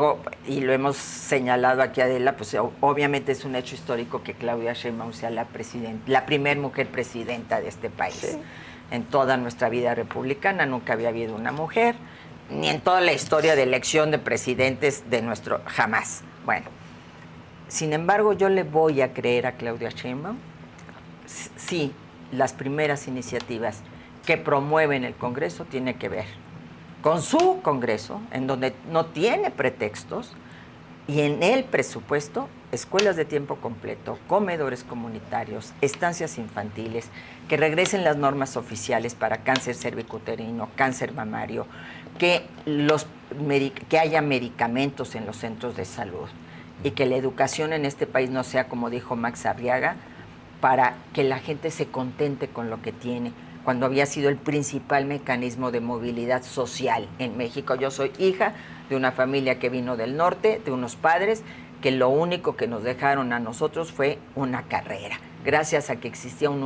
digo, y lo hemos señalado aquí, Adela, pues obviamente es un hecho histórico que Claudia Sheinbaum sea la primer mujer presidenta de este país. Sí. En toda nuestra vida republicana nunca había habido una mujer, ni en toda la historia de elección de presidentes de nuestro, jamás. Bueno, sin embargo, yo le voy a creer a Claudia Sheinbaum, sí, las primeras iniciativas que promueven el Congreso tienen que ver con su Congreso, en donde no tiene pretextos, y en el presupuesto, escuelas de tiempo completo, comedores comunitarios, estancias infantiles, que regresen las normas oficiales para cáncer cervicuterino, cáncer mamario, que haya medicamentos en los centros de salud y que la educación en este país no sea, como dijo Max Arriaga, para que la gente se contente con lo que tiene, cuando había sido el principal mecanismo de movilidad social en México. Yo soy hija de una familia que vino del norte, de unos padres que lo único que nos dejaron a nosotros fue una carrera, gracias a que existía una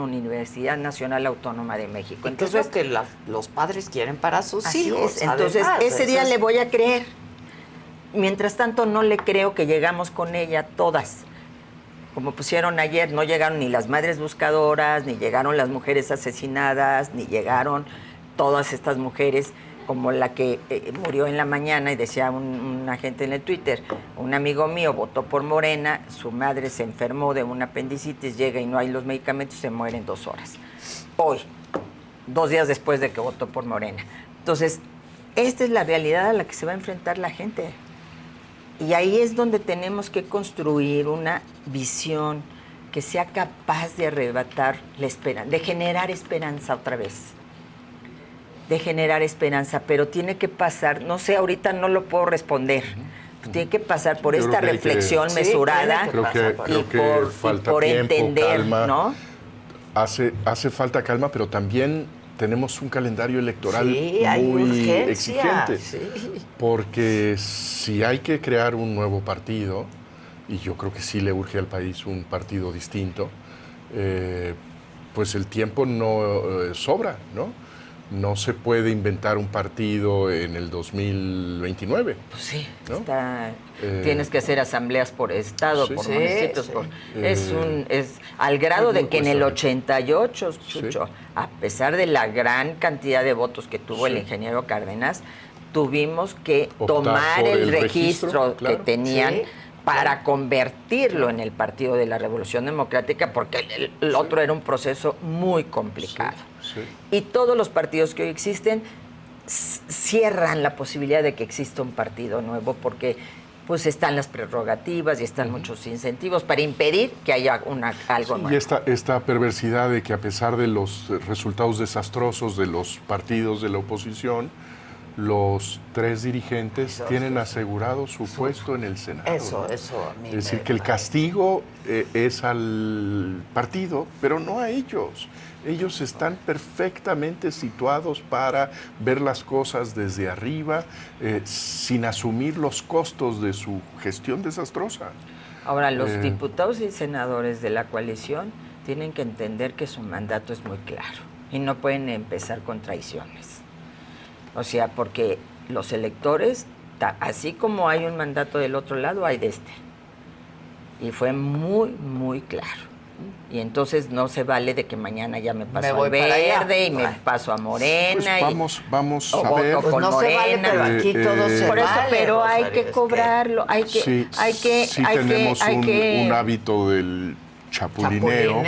Universidad Nacional Autónoma de México. Entonces, es lo que los padres quieren para sus hijos. Entonces, además, ese día le voy a creer. Mientras tanto, no le creo que llegamos con ella todas. Como pusieron ayer, no llegaron ni las madres buscadoras, ni llegaron las mujeres asesinadas, ni llegaron todas estas mujeres, como la que murió en la mañana, y decía una gente en el Twitter, un amigo mío votó por Morena, su madre se enfermó de una apendicitis, llega y no hay los medicamentos, se muere en 2 horas. Hoy, 2 días después de que votó por Morena. Entonces, esta es la realidad a la que se va a enfrentar la gente. Y ahí es donde tenemos que construir una visión que sea capaz de arrebatar la esperanza, de generar esperanza otra vez. De generar esperanza, pero tiene que pasar, no sé, ahorita no lo puedo responder, tiene que pasar por esta reflexión mesurada y por entender, calma, ¿no? Hace falta calma, pero también tenemos un calendario electoral muy exigente, porque si hay que crear un nuevo partido, y yo creo que sí le urge al país un partido distinto, pues el tiempo no sobra, ¿no? No se puede inventar un partido en el 2029. Pues sí, ¿no? Tienes que hacer asambleas por estado, por municipios. Sí. Es al grado de que en el 88, Chucho, a pesar de la gran cantidad de votos que tuvo el ingeniero Cárdenas, tuvimos que tomar el registro que tenían para convertirlo en el Partido de la Revolución Democrática, porque el otro era un proceso muy complicado. Y todos los partidos que hoy existen cierran la posibilidad de que exista un partido nuevo, porque pues están las prerrogativas y están muchos incentivos para impedir que haya algo nuevo. Y esta perversidad de que, a pesar de los resultados desastrosos de los partidos de la oposición, los 3 dirigentes tienen asegurado su puesto en el Senado. Eso a mí es decir, que el castigo es al partido, pero no a ellos. Ellos están perfectamente situados para ver las cosas desde arriba, sin asumir los costos de su gestión desastrosa. Ahora, los diputados y senadores de la coalición tienen que entender que su mandato es muy claro y no pueden empezar con traiciones. O sea, porque los electores, así como hay un mandato del otro lado, hay de este. Y fue muy, muy claro. Y entonces no se vale de que mañana ya me paso al verde y me paso a Morena. Pues vamos a ver. Pues no se vale, pero aquí todo se por eso, vale. Pero hay que cobrarlo, Sí tenemos un hábito del chapulineo.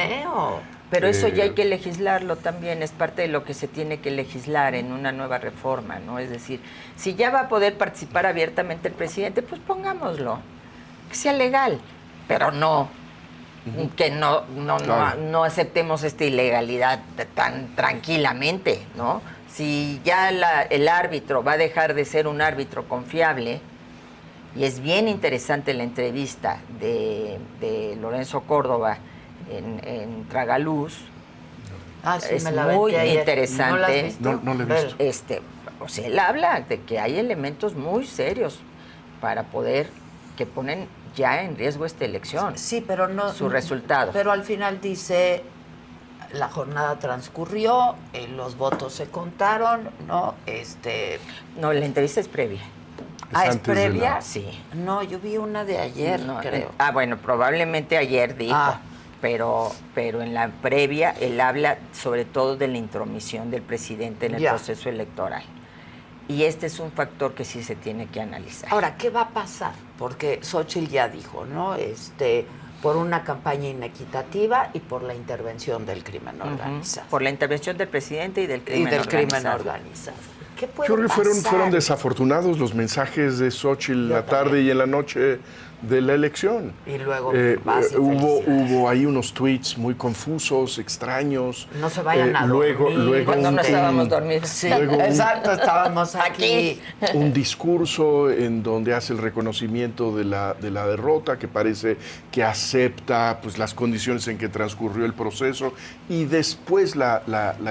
Pero eso ya hay que legislarlo también, es parte de lo que se tiene que legislar en una nueva reforma, ¿no? Es decir, si ya va a poder participar abiertamente el presidente, pues pongámoslo, que sea legal, pero no, que no aceptemos esta ilegalidad tan tranquilamente, ¿no? Si ya el árbitro va a dejar de ser un árbitro confiable, y es bien interesante la entrevista de Lorenzo Córdoba en Tragaluz. Es muy interesante. No lo he visto. O sea, él habla de que hay elementos muy serios para poder, que ponen ya en riesgo esta elección. Sí, pero no su resultado. Pero al final dice, la jornada transcurrió, los votos se contaron, ¿no? No, la entrevista es previa. ¿Es previa? Sí. No, yo vi una de ayer, No, creo. Bueno, probablemente ayer dijo, pero en la previa él habla sobre todo de la intromisión del presidente en el proceso electoral. Y este es un factor que sí se tiene que analizar. Ahora, ¿qué va a pasar? Porque Xóchitl ya dijo, ¿no? Por una campaña inequitativa y por la intervención del crimen organizado. Por la intervención del presidente y del crimen organizado. ¿Qué puede Yo creo que pasar? fueron desafortunados los mensajes de Xóchitl la tarde y en la noche de la elección. Y luego vas y hubo ahí unos tweets muy confusos, extraños. No se vayan a luego cuando no estábamos dormidos. Sí, exacto, estábamos aquí. Un discurso en donde hace el reconocimiento de la derrota, que parece que acepta pues las condiciones en que transcurrió el proceso y después la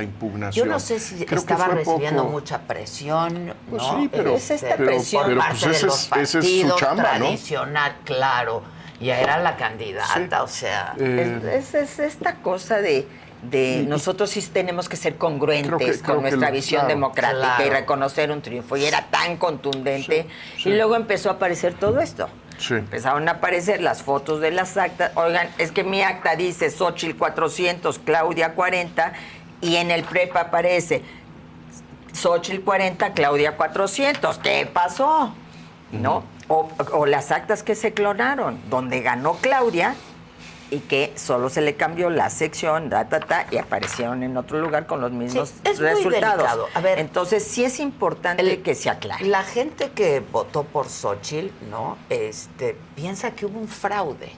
impugnación. Yo no sé si Creo estaba que fue recibiendo poco. mucha presión, Pues ¿no? sí, pero, Es esta presión pero, por pues parte de los esa es su partidos chamba, ¿no? tradicional, claro. Ya era la candidata, Sí. o sea. Es esta cosa de nosotros sí tenemos que ser congruentes con nuestra visión democrática y reconocer un triunfo. Y era tan contundente. Sí. Y luego empezó a aparecer todo esto. Sí. Empezaron a aparecer las fotos de las actas. Oigan, es que mi acta dice Xóchitl 400, Claudia 40, y en el prepa aparece Xóchitl 40, Claudia 400. ¿Qué pasó? ¿No? O las actas que se clonaron, donde ganó Claudia y que solo se le cambió la sección, y aparecieron en otro lugar con los mismos es muy resultados. delicado. A ver, entonces sí es importante que se aclare. La gente que votó por Xóchitl, ¿no? Piensa que hubo un fraude.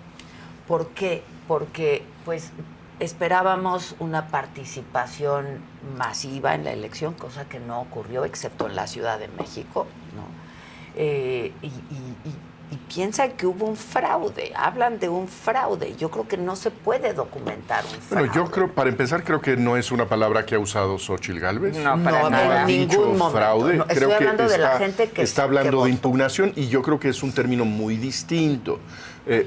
¿Por qué? Porque, pues, esperábamos una participación masiva en la elección, cosa que no ocurrió, excepto en la Ciudad de México, ¿no? Y piensan que hubo un fraude, hablan de un fraude. Yo creo que no se puede documentar un fraude. Bueno, yo creo, para empezar, creo que no es una palabra que ha usado Xóchitl Gálvez. No, para nada. Ha En dicho ningún momento. fraude. No, creo estoy que hablando de la gente que está hablando votó. de impugnación y yo creo que es un término muy distinto.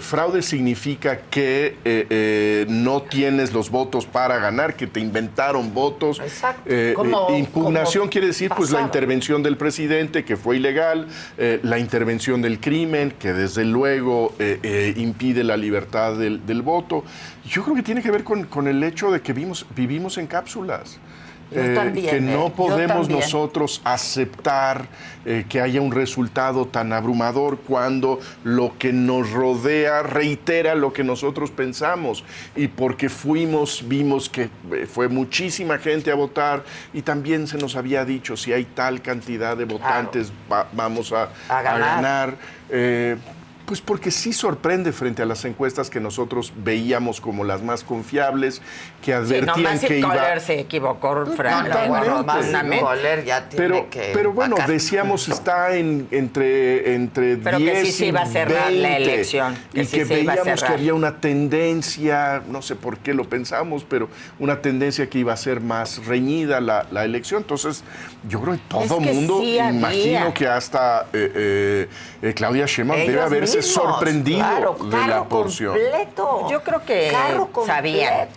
Fraude significa que no tienes los votos para ganar, que te inventaron votos. Exacto. Impugnación quiere decir pues la pasaba. intervención del presidente, que fue ilegal, la intervención del crimen, que desde luego impide la libertad del voto. Yo creo que tiene que ver con el hecho de que vivimos en cápsulas. También, que no podemos también. nosotros aceptar que haya un resultado tan abrumador cuando lo que nos rodea reitera lo que nosotros pensamos y porque vimos que fue muchísima gente a votar y también se nos había dicho si hay tal cantidad de votantes vamos a ganar. Pues porque sí sorprende frente a las encuestas que nosotros veíamos como las más confiables, que advertían que iba... Kohler se equivocó, Kohler ya tiene pero bueno, decíamos está entre pero 10 que sí se iba a cerrar 20, la elección. Y sí que se iba a veíamos que cerrar. había una tendencia, no sé por qué lo pensamos, pero una tendencia que iba a ser más reñida la elección. Entonces, yo creo que todo el mundo, sí imagino que hasta Claudia Sheinbaum debe haberse sorprendido de la porción. Completo. Yo creo que sabían.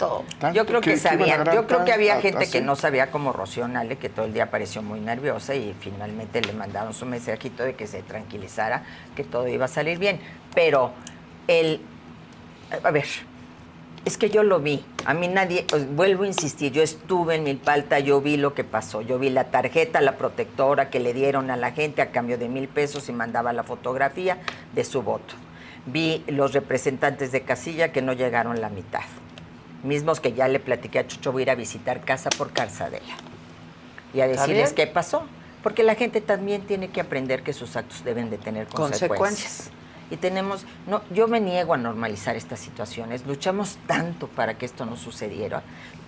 Yo creo que sabían. Yo creo que había gente que no sabía, como Rocío Nale, que todo el día pareció muy nerviosa y finalmente le mandaron su mensajito de que se tranquilizara, que todo iba a salir bien. Pero a ver, es que yo lo vi. A mí nadie, vuelvo a insistir, yo estuve en Milpalta, yo vi lo que pasó. Yo vi la tarjeta, la protectora que le dieron a la gente a cambio de $1,000 y mandaba la fotografía de su voto. Vi los representantes de casilla que no llegaron la mitad. Mismos que ya le platiqué a Chucho, voy a ir a visitar casa por casa de ella. Y a decirles qué pasó. Porque la gente también tiene que aprender que sus actos deben de tener consecuencias. Y yo me niego a normalizar estas situaciones. Luchamos tanto para que esto no sucediera.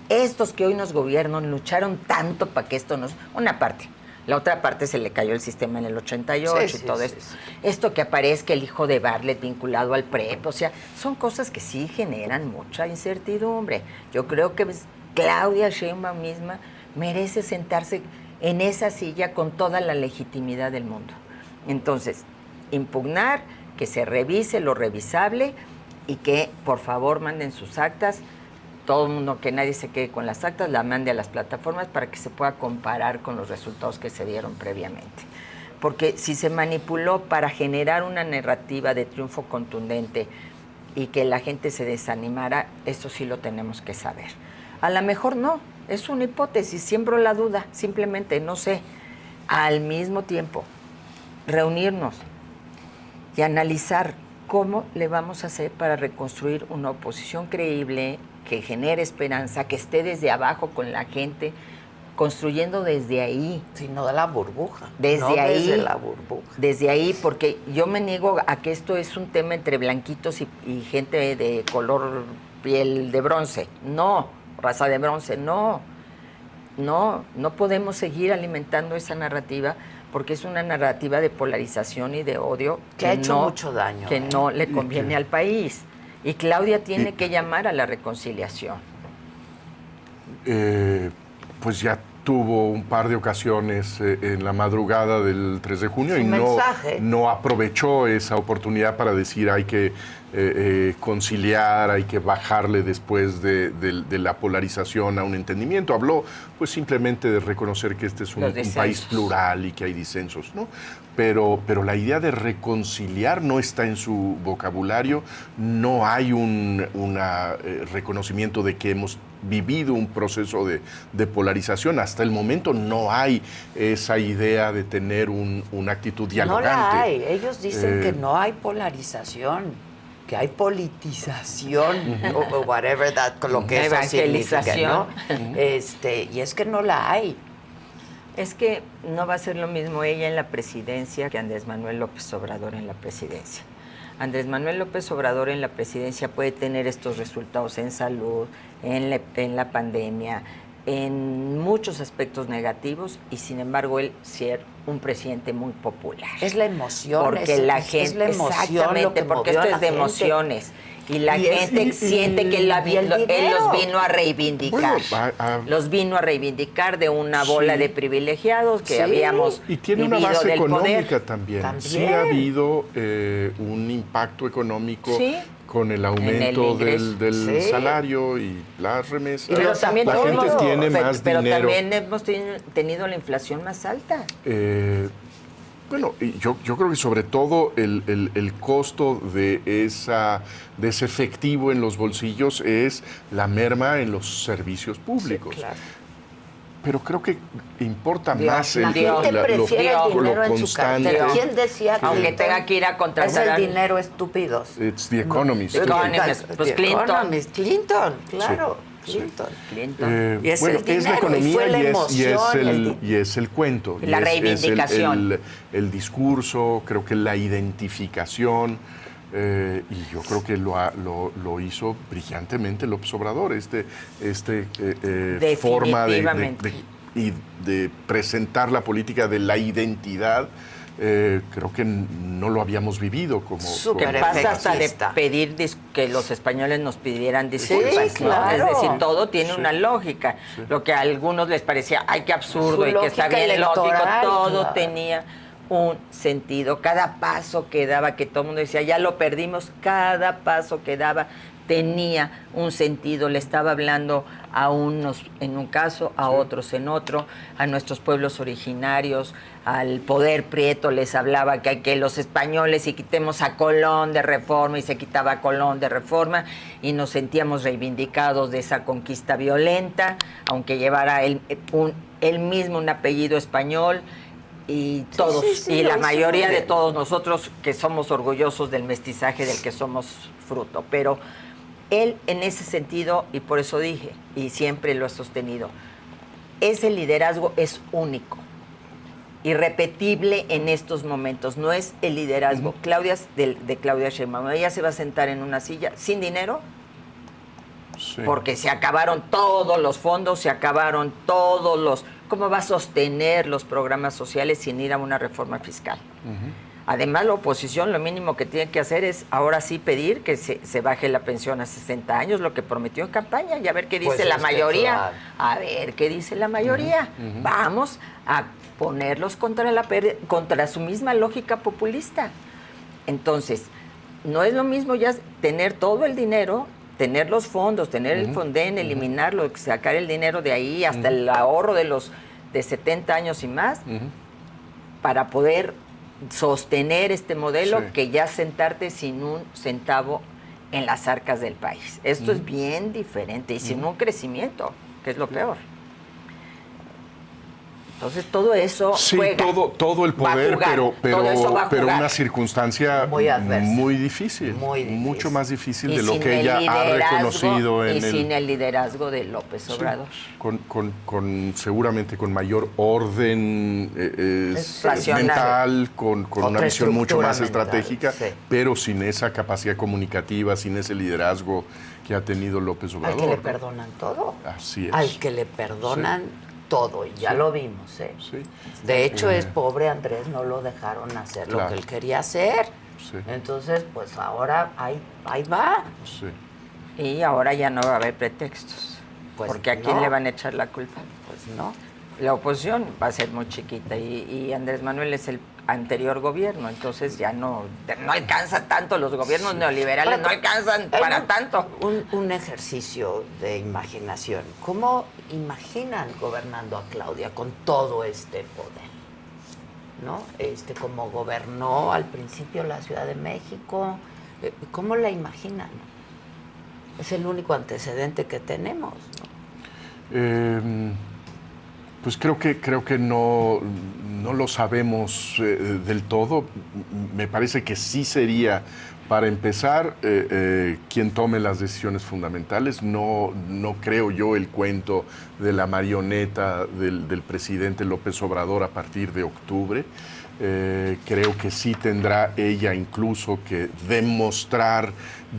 Estos que hoy nos gobiernan lucharon tanto para que esto no... Una parte. La otra parte se le cayó el sistema en el 88 y todo esto. Sí. Esto que aparezca el hijo de Bartlett vinculado al PREP, o sea, son cosas que sí generan mucha incertidumbre. Yo creo que Claudia Sheinbaum misma merece sentarse en esa silla con toda la legitimidad del mundo. Entonces, impugnar, que se revise lo revisable y que, por favor, manden sus actas. Todo el mundo, que nadie se quede con las actas, la mande a las plataformas para que se pueda comparar con los resultados que se dieron previamente. porque si se manipuló para generar una narrativa de triunfo contundente y que la gente se desanimara, eso sí lo tenemos que saber. A lo mejor no, es una hipótesis, siembro la duda, simplemente no sé. Al mismo tiempo, reunirnos y analizar cómo le vamos a hacer para reconstruir una oposición creíble, que genere esperanza, que esté desde abajo con la gente, construyendo desde ahí. Sí, no de la burbuja. Desde ahí. Desde la burbuja. Desde ahí, porque yo me niego a que esto es un tema entre blanquitos y gente de color piel de bronce. No, raza de bronce, no. No podemos seguir alimentando esa narrativa porque es una narrativa de polarización y de odio que ha hecho mucho daño. Que no le conviene al país. Y Claudia tiene que llamar a la reconciliación. Pues ya tuvo un par de ocasiones en la madrugada del 3 de junio y no aprovechó esa oportunidad para decir hay que conciliar, hay que bajarle después de la polarización a un entendimiento. Habló pues simplemente de reconocer que este es un país plural y que hay disensos, ¿no? Pero la idea de reconciliar no está en su vocabulario, no hay un reconocimiento de que hemos vivido un proceso de polarización. Hasta el momento no hay esa idea de tener una actitud dialogante. No la hay. Ellos dicen que no hay polarización, que hay politización, o whatever that, lo que eso significa, ¿no? Y es que no la hay. Es que no va a ser lo mismo ella en la presidencia que Andrés Manuel López Obrador en la presidencia. Andrés Manuel López Obrador en la presidencia puede tener estos resultados en salud, en la pandemia, en muchos aspectos negativos y sin embargo él ser un presidente muy popular. Es la emoción. Porque la gente, es la emoción, exactamente, porque esto es de emociones. Y la gente siente que él los vino a reivindicar. Bueno, los vino a reivindicar de una bola de privilegiados que habíamos y tiene vivido una base del económica poder. También. Sí ha habido un impacto económico con el aumento del salario y las remesas. Pero también la gente tiene más dinero. Pero también hemos tenido la inflación más alta. Bueno, yo creo que sobre todo el costo de ese efectivo en los bolsillos es la merma en los servicios públicos. Sí, claro. Pero creo que importa más la gente prefiere el dinero en su cartera. ¿Quién decía que aunque tenga que ir a contratar es el dinero estúpidos? It's the Economist. Pues Clinton. Clinton, claro. Sí. Clinton. Y es la economía y es el cuento. La reivindicación. El discurso, creo que la identificación. Y yo creo que lo hizo brillantemente López Obrador, forma de presentar la política de la identidad. Creo que no lo habíamos vivido como que pasa hasta de pedir que los españoles nos pidieran disculpas, ¿no? Claro. Es decir, todo tiene una lógica. Lo que a algunos les parecía, ay, qué absurdo y que está bien lógico, todo tenía un sentido. Cada paso que daba, que todo el mundo decía, ya lo perdimos, cada paso que daba tenía un sentido. Le estaba hablando a unos en un caso, a otros en otro, a nuestros pueblos originarios, al poder prieto les hablaba que los españoles y quitemos a Colón de Reforma y se quitaba a Colón de Reforma y nos sentíamos reivindicados de esa conquista violenta, aunque llevara él mismo un apellido español. Y todos, y la mayoría de todos nosotros que somos orgullosos del mestizaje del que somos fruto. Pero él en ese sentido, y por eso dije, y siempre lo he sostenido, ese liderazgo es único, irrepetible en estos momentos. No es el liderazgo de Claudia Sheinbaum. Ella se va a sentar en una silla sin dinero, porque se acabaron todos los fondos, se acabaron todos los... ¿Cómo va a sostener los programas sociales sin ir a una reforma fiscal? Además, la oposición lo mínimo que tiene que hacer es ahora sí pedir que se baje la pensión a 60 años, lo que prometió en campaña, y a ver qué dice la mayoría. Claro. A ver qué dice la mayoría. Vamos a ponerlos contra su misma lógica populista. Entonces, no es lo mismo ya tener todo el dinero, tener los fondos, tener el Fonden, eliminarlo, sacar el dinero de ahí hasta el ahorro de 70 años y más, para poder sostener este modelo Sí. que ya sentarte sin un centavo en las arcas del país. Esto es bien diferente y sin un crecimiento, que es lo peor. Entonces todo eso Sí, juega, todo el va a poder, jugar, todo eso va a pero jugar. una circunstancia Muy adversa. muy difícil, Muy difícil. mucho más difícil Y de lo sin que el ella ha liderazgo, reconocido en y sin el liderazgo de López Obrador. con seguramente con mayor orden Racional. mental, con Otra una visión mucho estructura más mental, estratégica, sí. pero sin esa capacidad comunicativa, sin ese liderazgo que ha tenido López Al Obrador. que le ¿no? perdonan todo. Así es. Al que le perdonan todo, y ya Sí. lo vimos, ¿eh? Sí. De hecho, es pobre Andrés, no lo dejaron hacer lo Claro. que él quería hacer. Sí. Entonces, pues ahora ahí va. Sí. Y ahora ya no va a haber pretextos. Pues porque ¿a quién no. le van a echar la culpa? Pues no. La oposición va a ser muy chiquita y Andrés Manuel es el anterior gobierno, entonces ya no alcanza tanto, los gobiernos neoliberales no alcanzan para tanto. Un ejercicio de imaginación. ¿Cómo imaginan gobernando a Claudia con todo este poder? ¿No? Como gobernó al principio la Ciudad de México. ¿Cómo la imaginan? Es el único antecedente que tenemos, ¿no? Pues creo que no lo sabemos del todo. Me parece que sí sería, para empezar, quien tome las decisiones fundamentales. No creo yo el cuento de la marioneta del presidente López Obrador a partir de octubre. Creo que sí tendrá ella incluso que demostrar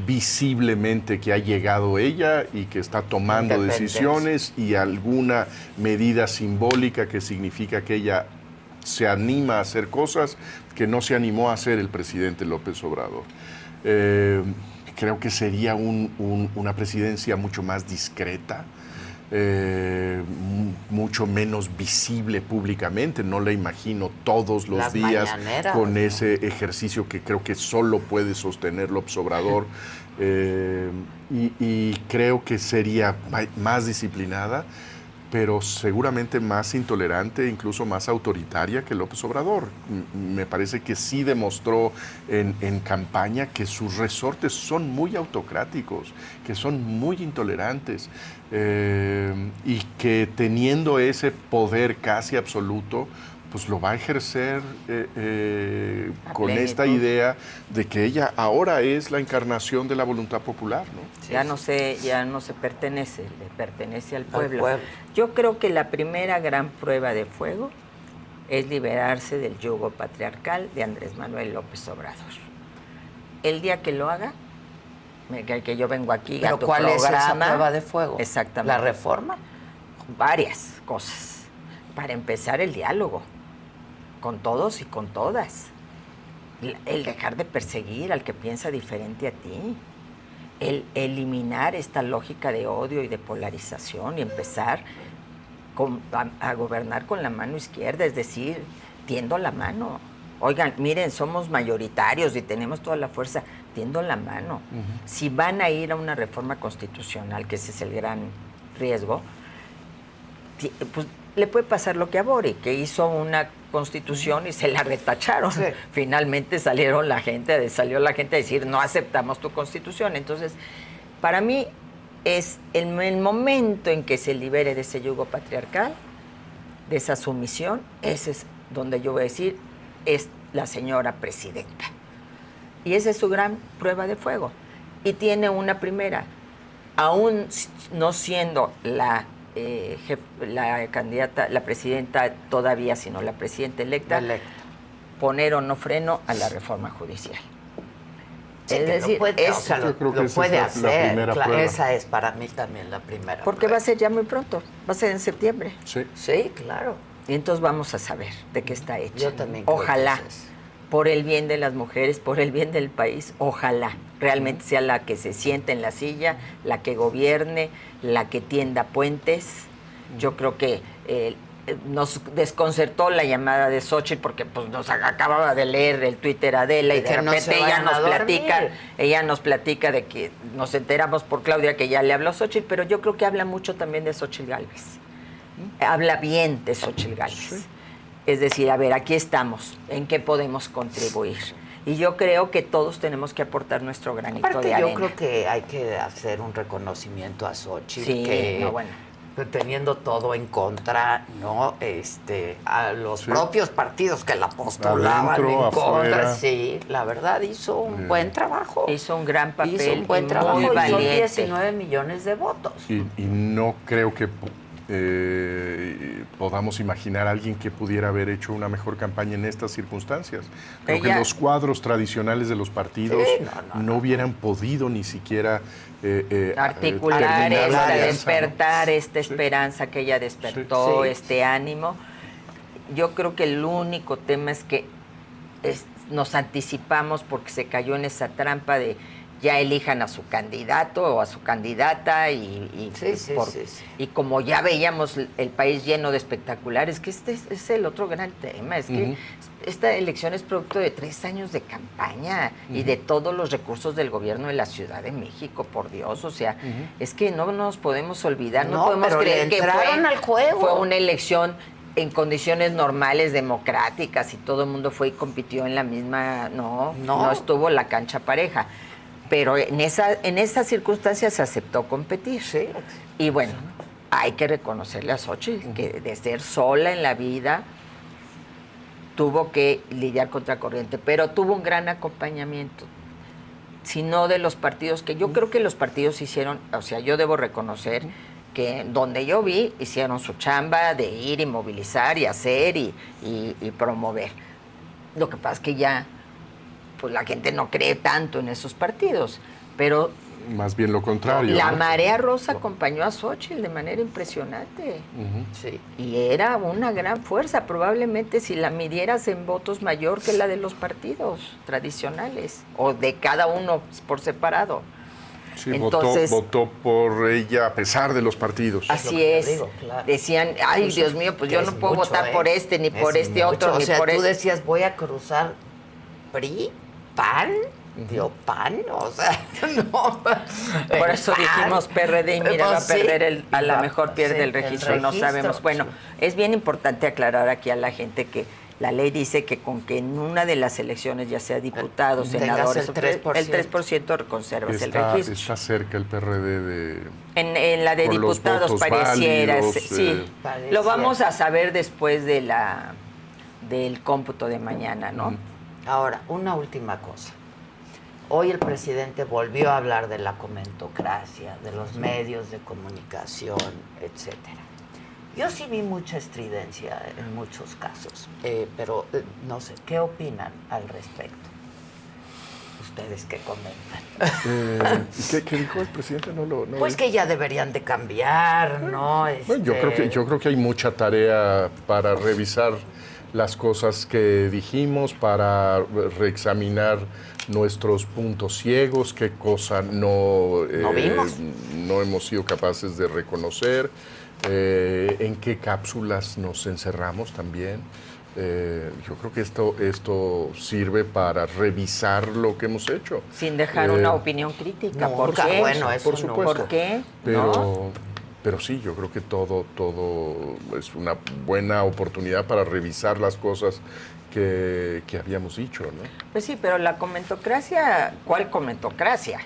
visiblemente que ha llegado ella y que está tomando decisiones y alguna medida simbólica que significa que ella se anima a hacer cosas que no se animó a hacer el presidente López Obrador. Creo que sería una presidencia mucho más discreta, mucho menos visible públicamente. No la imagino todos los Las días mañaneras, con ¿no? ese ejercicio que creo que solo puede sostener López Obrador. Y creo que sería más disciplinada, pero seguramente más intolerante, incluso más autoritaria que López Obrador. Me parece que sí demostró en campaña que sus resortes son muy autocráticos, que son muy intolerantes, y que teniendo ese poder casi absoluto, pues lo va a ejercer con esta idea de que ella ahora es la encarnación de la voluntad popular, ¿no? Ya no se pertenece, le pertenece al pueblo. pueblo. Yo creo que la primera gran prueba de fuego es liberarse del yugo patriarcal de Andrés Manuel López Obrador. El día que lo haga, que yo vengo aquí ¿Pero a tu cuál programa, es esa prueba de fuego? Exactamente. ¿La reforma? Varias cosas. Para empezar, el diálogo con todos y con todas. El dejar de perseguir al que piensa diferente a ti. El eliminar esta lógica de odio y de polarización y empezar a gobernar con la mano izquierda, es decir, tiendo la mano. Oigan, miren, somos mayoritarios y tenemos toda la fuerza, tiendo la mano. Si van a ir a una reforma constitucional, que ese es el gran riesgo, pues le puede pasar lo que a Boric, que hizo una constitución y se la retacharon. Sí. Finalmente salió la gente a decir, no aceptamos tu constitución. Entonces, para mí es el momento en que se libere de ese yugo patriarcal, de esa sumisión, ese es donde yo voy a decir, es la señora presidenta. Y esa es su gran prueba de fuego. Y tiene una primera, aún no siendo la candidata, la presidenta todavía, sino la presidenta electa, poner o no freno a la reforma judicial. Sí, es decir, lo puede hacer. Claro, esa es para mí también la primera. Porque va a ser ya muy pronto, va a ser en septiembre. Sí, claro. Y entonces vamos a saber de qué está hecha. Yo también. Ojalá, por el bien de las mujeres, por el bien del país, ojalá realmente sea la que se siente en la silla, la que gobierne, la que tienda puentes. Yo creo que nos desconcertó la llamada de Xóchitl porque pues nos acababa de leer el Twitter Adela y de repente ella nos platica de que nos enteramos por Claudia que ya le habló Xóchitl, pero yo creo que habla mucho también de Xóchitl Gálvez. Habla bien de Xóchitl Gálvez. Es decir, a ver, aquí estamos, ¿en qué podemos contribuir? Y yo creo que todos tenemos que aportar nuestro granito de arena. Yo creo que hay que hacer un reconocimiento a Xochitl, Sí, que no, bueno. teniendo todo en contra, ¿no? A los propios partidos que la postulaban adentro, en contra, afuera. sí, la verdad hizo un buen trabajo. Hizo un gran papel. Hizo un buen y trabajo muy y son valiente. 19 millones de votos. Y no creo que podamos imaginar a alguien que pudiera haber hecho una mejor campaña en estas circunstancias. Creo que los cuadros tradicionales de los partidos no hubieran podido ni siquiera articular terminar la despertar alianza, ¿no? esta esperanza que ella despertó, Sí. este ánimo. Yo creo que el único tema es que nos anticipamos porque se cayó en esa trampa de ya elijan a su candidato o a su candidata y como ya veíamos el país lleno de espectaculares, que este es el otro gran tema, es que esta elección es producto de 3 años de campaña y de todos los recursos del gobierno de la Ciudad de México, por Dios, o sea, es que no nos podemos olvidar, no podemos pero creer que al juego. fue una elección en condiciones normales, democráticas, y todo el mundo fue y compitió en la misma, no estuvo la cancha pareja. Pero en esa circunstancia se aceptó competir. Sí. Y bueno, hay que reconocerle a Xochitl que de ser sola en la vida tuvo que lidiar contra corriente, pero tuvo un gran acompañamiento. Sino de los partidos, que yo creo que los partidos hicieron, o sea, yo debo reconocer que donde yo vi, hicieron su chamba de ir y movilizar y hacer y promover. Lo que pasa es que ya pues la gente no cree tanto en esos partidos, pero más bien lo contrario. la ¿no? marea rosa acompañó a Xochitl de manera impresionante. Sí. Y era una gran fuerza, probablemente si la midieras en votos mayor que la de los partidos tradicionales, o de cada uno por separado. Sí, entonces, votó por ella a pesar de los partidos. Así es. Digo, claro. Decían, ay, Eso, Dios mío, pues que yo es no puedo mucho, votar por este, ni por Es este mucho. otro, O ni sea, por tú este. decías, voy a cruzar PRI, PAN, PAN, o sea, no. Por eso dijimos PRD y mira, va a perder a la mejor pierde el registro, no sabemos. Bueno, es bien importante aclarar aquí a la gente que la ley dice que con que en una de las elecciones, ya sea diputados, senadores, el 3% conservas el registro. Está cerca el PRD de... En la de con los diputados votos pareciera, válidos, sí. Pareciera. Lo vamos a saber después de del cómputo de mañana, ¿no? Ahora, una última cosa. Hoy el presidente volvió a hablar de la comentocracia, de los medios de comunicación, etcétera. Yo sí vi mucha estridencia en muchos casos, pero no sé, ¿qué opinan al respecto? ¿Ustedes qué comentan? ¿Qué dijo el presidente? No pues que ya deberían de cambiar, ¿no? Bueno, yo creo que hay mucha tarea para revisar las cosas que dijimos, para reexaminar nuestros puntos ciegos, qué cosa no vimos, no hemos sido capaces de reconocer, en qué cápsulas nos encerramos también. Yo creo que esto sirve para revisar lo que hemos hecho. Sin dejar una opinión crítica. No, ¿Por qué? Bueno, eso por supuesto. ¿Por qué? Pero sí, yo creo que todo es una buena oportunidad para revisar las cosas que habíamos dicho, ¿no? Pues sí, pero la comentocracia, ¿cuál comentocracia?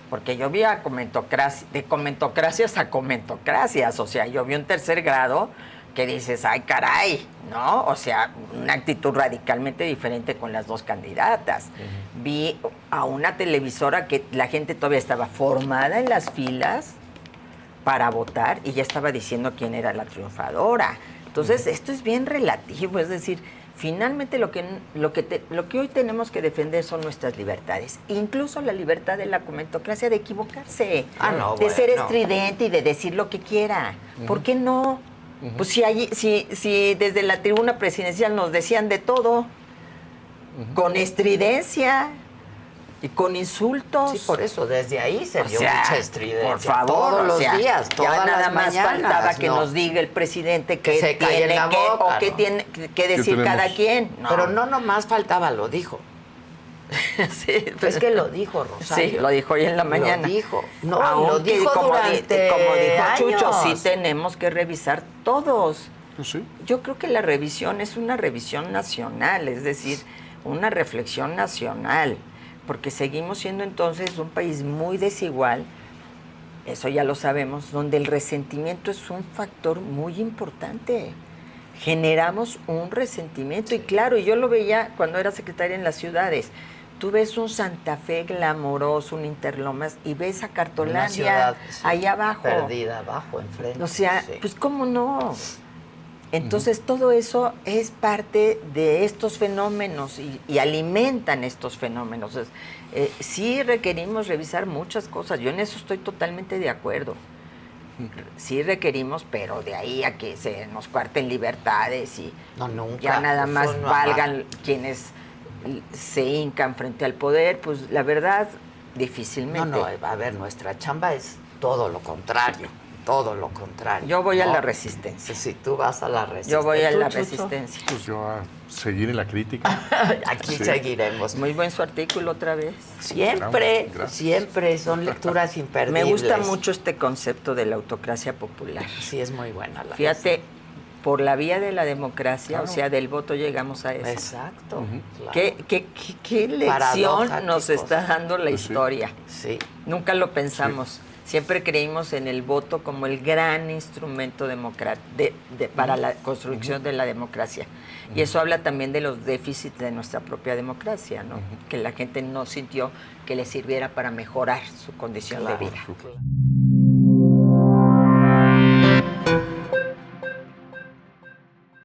Porque yo vi de comentocracias a comentocracias, o sea, yo vi un tercer grado que dices, ay, caray, ¿no? O sea, una actitud radicalmente diferente con las dos candidatas. Vi a una televisora que la gente todavía estaba formada en las filas para votar y ya estaba diciendo quién era la triunfadora. Entonces, esto es bien relativo, es decir, finalmente lo que hoy tenemos que defender son nuestras libertades, incluso la libertad de la comentocracia de equivocarse, de ser estridente y de decir lo que quiera. ¿Por qué no? Pues si desde la tribuna presidencial nos decían de todo, con estridencia y con insultos. Sí, por eso, desde ahí se vio mucha estridencia. Por favor, todos los días, todas ya nada las más mañanas, faltaba que nos diga el presidente que se calle en la boca, o qué tiene que decir cada quien. No. Pero no nomás faltaba, lo dijo. Sí, es que lo dijo Rosario. Sí, lo dijo hoy en la mañana. Lo dijo. No, lo dijo como durante dijo Chucho, años. sí tenemos que revisar todos Pues sí. Yo creo que la revisión es una revisión nacional, es decir, una reflexión nacional, porque seguimos siendo entonces un país muy desigual, eso ya lo sabemos, donde el resentimiento es un factor muy importante. Generamos un resentimiento y claro, yo lo veía cuando era secretaria en las ciudades. Tú ves un Santa Fe glamoroso, un Interlomas, y ves a Cartolandia ciudad, ahí abajo. Perdida abajo, enfrente. O sea, sí. pues cómo no. Entonces todo eso es parte de estos fenómenos y alimentan estos fenómenos. Sí requerimos revisar muchas cosas, yo en eso estoy totalmente de acuerdo. Sí requerimos, pero de ahí a que se nos cuarten libertades y No, nunca. ya nada Eso más no, valgan quienes se hincan frente al poder, pues la verdad, difícilmente. No, a ver, nuestra chamba es todo lo contrario. Todo lo contrario. Yo voy a ¿no? la resistencia. Sí, tú vas a la resistencia. Yo voy a ¿Tú, la Chucho? resistencia. Pues yo a seguir en la crítica. Aquí Sí. seguiremos. Muy buen su artículo otra vez. Siempre, Gracias. siempre son lecturas imperdibles. Me gusta mucho este concepto de la autocracia popular. Sí, es muy buena la Fíjate, por la vía de la democracia, Claro. o sea, del voto llegamos a eso. Exacto. Claro. ¿Qué lección Paradoja, nos qué está cosa. dando la Pues sí. historia? Sí. Nunca lo pensamos. Siempre creímos en el voto como el gran instrumento para la construcción de la democracia. Y eso habla también de los déficits de nuestra propia democracia, ¿no? Que la gente no sintió que le sirviera para mejorar su condición Claro. de vida. Súper.